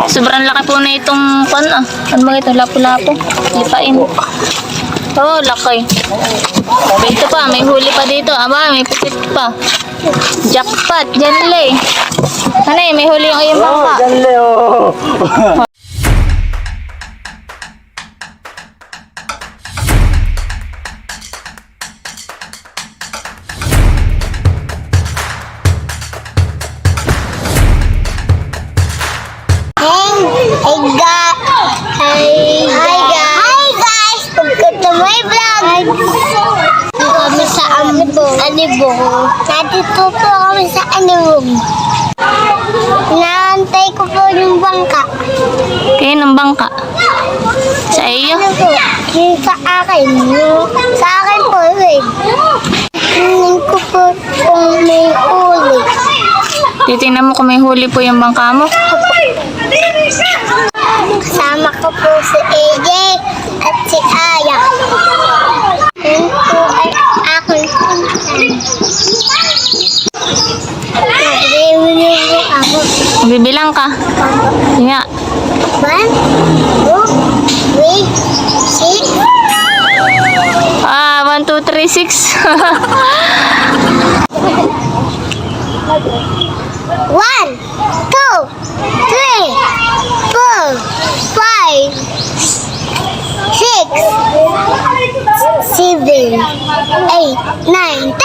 Sobrang laki po na itong ano ba ito? Lapu-lapu. Lipain. Oh, laki. Dito pa, may huli pa dito. Aba, may pusit pa. Jackpot, Janle. Ano eh, may huli yung iyong bangka. Janle, oh. Hi guys! Welcome to my vlog! Kami sa Anibong. Nandito po kami sa Anibong. Naantay ko po yung bangka. Kaya ng bangka. Sa iyo? Ano po? Yung sa akin. Sa akin po, wait. Tingnan ko po kung may uli. Titingnan mo kung may huli po yung bangka mo. Kasama ko po si AJ at si Aya. Yun po ay aking nag-review ako. Bibilang ka. Sige nga. 1, 2, 3, 6. 1, 2, 3, 6. 1, 2, 3, 4, 5, 6, 7, 8, 9, 10!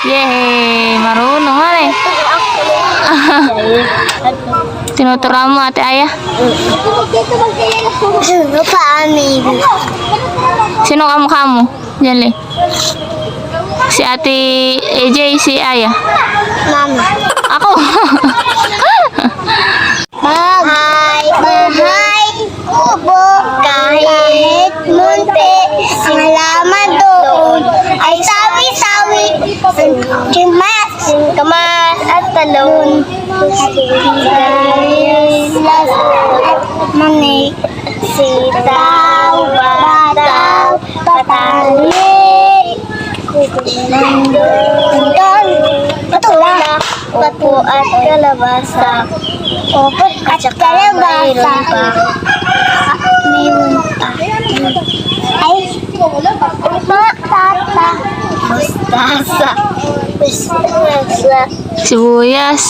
Yay! Marunong nga eh. Tinuturuan mo, Ate Aya. Paano? Sino kamukha mo? Diyan, si Ate AJ, si Aya. Mama. Ako. Bahay, kubo, kahit munti, ang halaman doon ay sawi-sawi, singkamas at talon, sigarilyas at manik, sitaw, bataw, patani, kundon, patula, upo at kalabasa. Opot at kalabasa. Mayroon pa. Ay, patata. Mustasa. Mustasa. Sibuyas.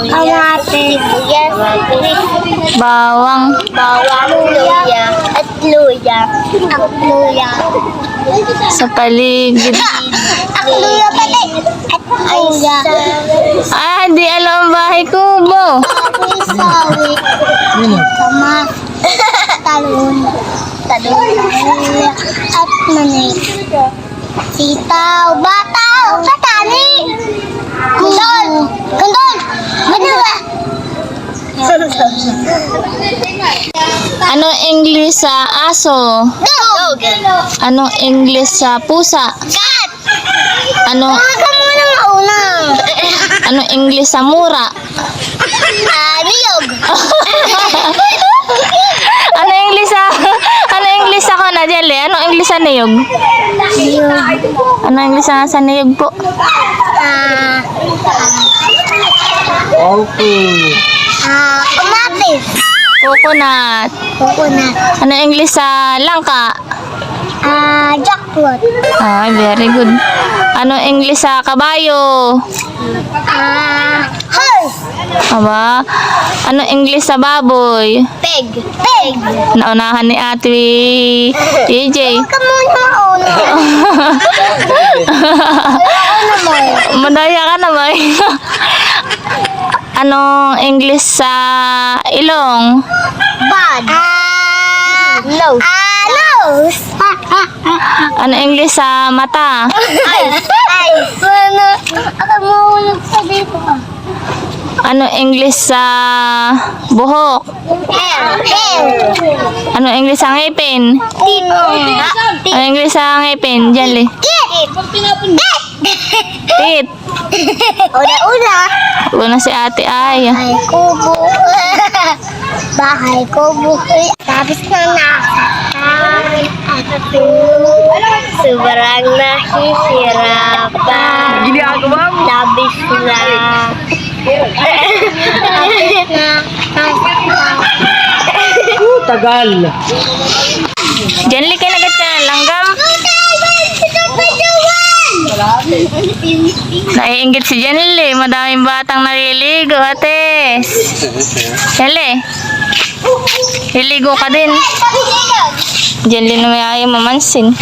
Kamate. Sibuyas. Bawang. Bawang. Luya. At luya. At luya. Sa paligid. At luya pati. At luya. Di alam ang bahay kubo. Sawi. Kamas. Talon. Luya. At manik. Sitaw. Bataw. Patani. Kundol. Kundol. Manila. Ano English sa aso? Dog. Ano English sa pusa? Cat. Ano Ka muna mauna. ano English sa mura? Niyog. Ano English sa ko na Jelly? Ano English sa niyog? Ano English sa niyog po? Okay. Kamatis. Coconut. Coconut. Ano English sa langka? Jackpot. Ay, very good. Ano English sa kabayo? Horse. Aba, ano English sa baboy? Pig. Pig. Naunahan ni Ate AJ. Ka muna mauna. Madaya ka naman. Anong English sa ilong? Bad. Nose. Nose. Ano English sa mata? Eyes. Eyes. Ako muna sa dito. Ano English sa buhok? Hair. Hair. Ano English sa ngipin? Tino. Ano English sa ngipin? Diyan, li. Tit. Una-una. Una si Ate Aya. Bahay kubo. Bahay kubo. Tapos na nakakain at sobrang nahihirapan. Ginagawa mo. Labis na. Tapos na tagal. Janli, kinagat ka ng langgam. Naiinggit si Janli. Madaming batang naliligo, ate. Janli, liligo ka din. Janli na may ayaw mamansin.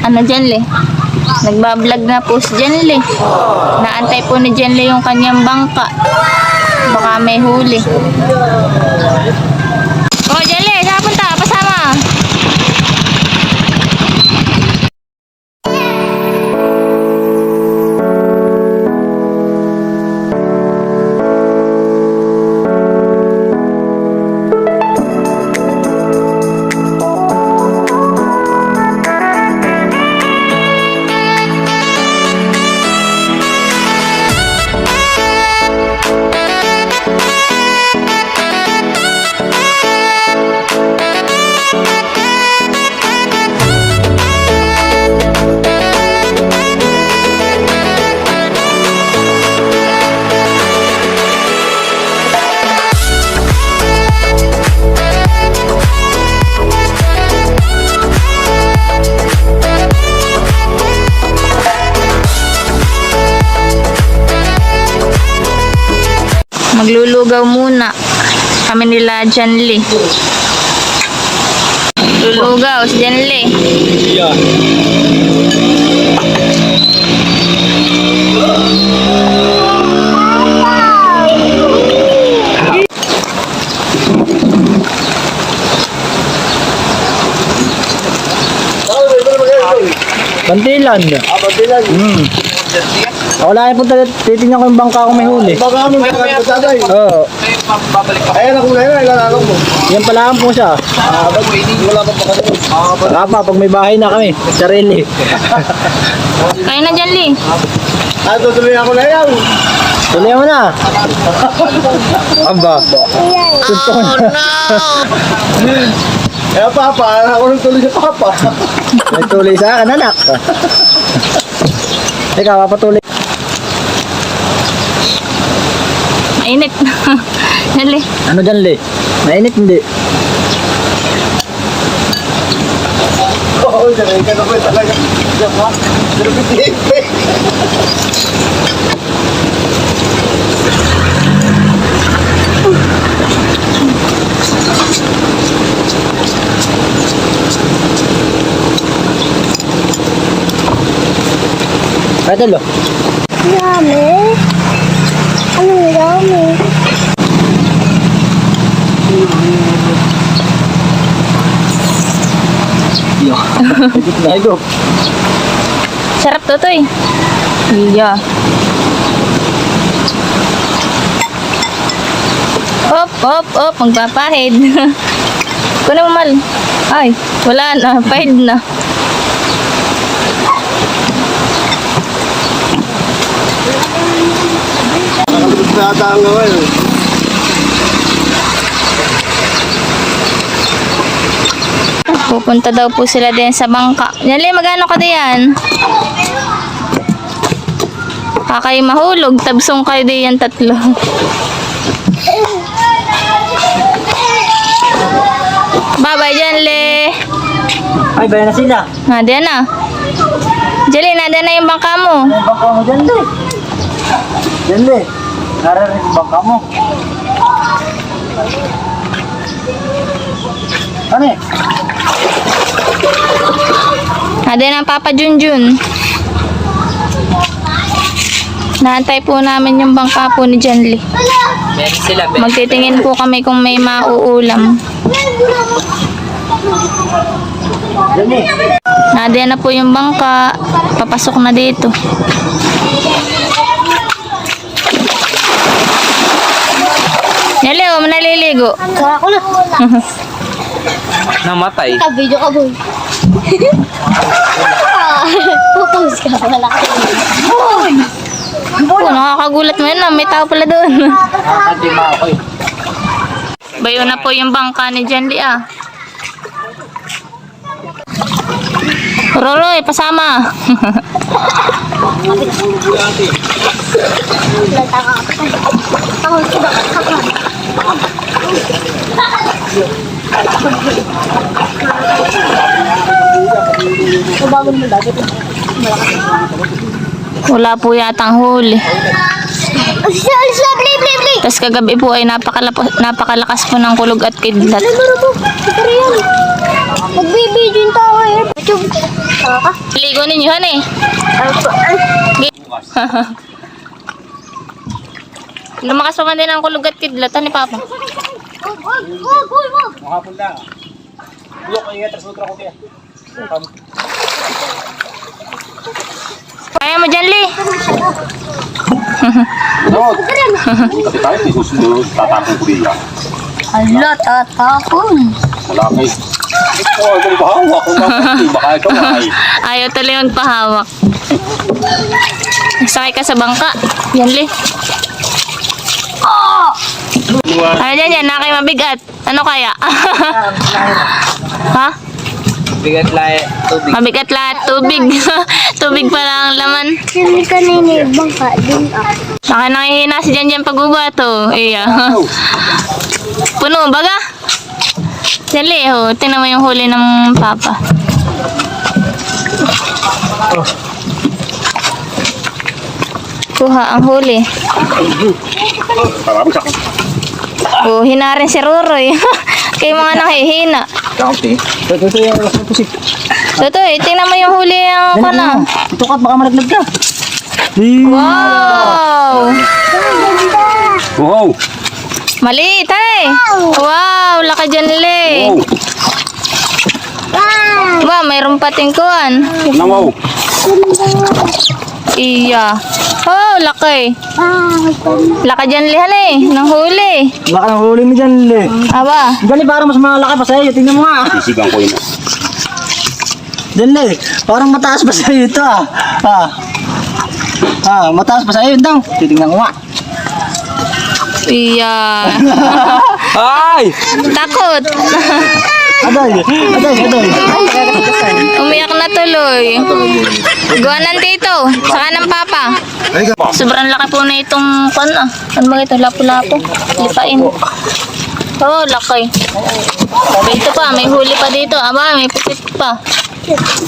Ano Janli? Nagbablog na po si Janli. Naantay po ni Janli yung kanyang bangka. Baka may huli. Oh Janli, saan punta? Pasama. Maglulugaw muna kami nila Janli. Lulugaw si Janli. Bantilan. Bantilan. Ako lang yung punta, titignan ko yung bangka kung may huli. Baka mo kaya tatay. Oo. Ayan ako na yun, ilalaro mo. Yan pala po siya. Wala pa pa kasi. Saka pa, pag may bahay na kami, sarili. Kayo na Janli. Tutuloy ako na yan. Tuloy mo na. Aba. Oh no! Kaya papa, ako nang tuloy sa papa. May tuloy sa akin, anak. Ikaw, papatuloy. Mainit. Janli. Ano dyan, Le? Mainit, hindi. Oo, dyan ka naman talaga. Diyan ka. Pwede, lo. Yummy. Ano yummy? Nahigo. Sarap to to eh. Iya. Op, magpapahid. Kunin mo mal. Ay, wala na, pahid na. Nakalabas na ata ang ngayon. Pupunta daw po sila din sa bangka. Janli, magano ka diyan? Kakay mahulog, tabsong kayo diyan tatlo. Bye-bye, Janli. Ay, bayan na sila. Diyan na. Janli, nandyan na yung bangka mo. Ano yung bangka mo dyan, Le? Dyan, Le. Nararin yung bangka mo. Ano eh? Nandyan ang Papa Junjun. Naantay po namin yung bangka po ni Janli. Meron sila, Magtitingin po kami kung may mauulam. Nadia na po yung bangka. Papasok na dito. Naliw, naliligo. Kaya ko na. Namatay. Video ka, boy. Pupus ka pala. Oh, nakakagulat mo yun. May tao pala doon. Hindi ako eh. Bayo na po yung bangka ni Janly ah. Roroy, pasama. Ako sudah kakak. Wala po yatang huli. Alisa, bli. Tapos kagabi po ay napakalakas po ng kulog at kidlat. Magbibidyo yung tao eh. Taka. Ligo ninyo han eh. Lumakas pa man din ang kulog at kidlat ni Papa. Makapon lang. Bulok ko yung sutra ko kaya. Kaya mo Janly. Kasi tayo, hindi susunod, tatapon ko diya. Ala, tatapon. Malaki. Ito, ito bahawak. Kung bakit, baka ikaw ay. Ayaw tuloy magpahawak. Sakay ka sa bangka. Janly. Ano dyan yan? Nakay mabigat. Ano kaya? Ha? Bigat lahat tubig. Mabigat lahat. Tubig. Tubig pala ang laman. Sino kanina yung bangka din ako. Baka nangihina si Janjan pagbubato. Iya. Puno, baga? Janly, ho. Tingnan mo yung huli ng Papa. Kuha ang huli. Parang siya. Oh, hina rin si Ruroy. Kay mga nakihina. Kaunti. Ito yung pusik. Totoy, tingnan mo yung huli ang kana. Ito ka, baka malaglag ka. Wow! Wow! Maliit, eh. Wow, laki Janly. Wow! Wow, mayroon pating kuwan. Wow! Iya. Oh, laki. Laki Janly han eh, nang huli. Baka nang huli mo dyan, Le. Aba, Dali, parang mas malaki pa sa'yo. Tingnan mo nga. Sisigang ko yun. Dyan, Le. Parang mataas pa sa'yo ito, ah. Mataas pa sa'yo. Daw. Titingnan ko nga. iya. Ay! Takot. Aday. Umiyak na tuloy. Gawanan tito, saka ng Papa. Sobrang laki po na itong ano ba ito? Lapu-lapu. Lipain. Oh, laki. Dito pa, may huli pa dito. Aba, may pusit pa.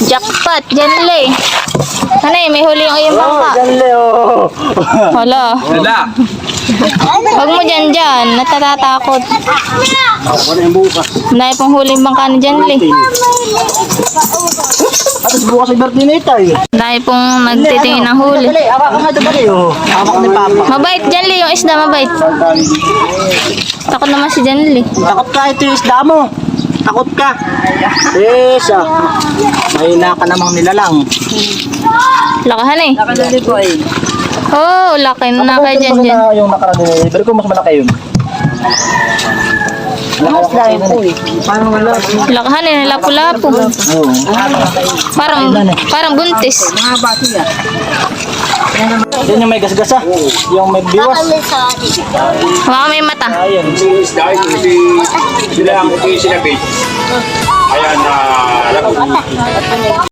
Jackpot, Janly. Ano eh, may huli yung iyong bangka. Dyan, Le, oh. Hala. Wala. Huwag mo dyan. Natatatakot. Ano yung bukas? Dahil pong huli yung bangka ni Janly. At bukas ay birthday na ito, eh. Dahil pong nagtitingin ng huli. Dali, awak ka nga ito, dali, oh. Awak ni Papa. Mabait, Janly, yung isda mabait. Takot naman si Janly. Takot ka, ito yung isda mo. Takot ka. Yes, mahina ka namang nilalang. Lakahan eh. Dali ko, eh. Oh, laki na kay Jan Jan. Yung nakaraan nila, pero ko mas malaki yun. Mas dahil po, eh. Parang wala. Lakahan eh, lapu-lapu. Oo. Parang buntis. Yan yung may gasgasa. Yung may biwas. Baka may mata. Ayan. Dahil sila ang sinabi. Ayan na.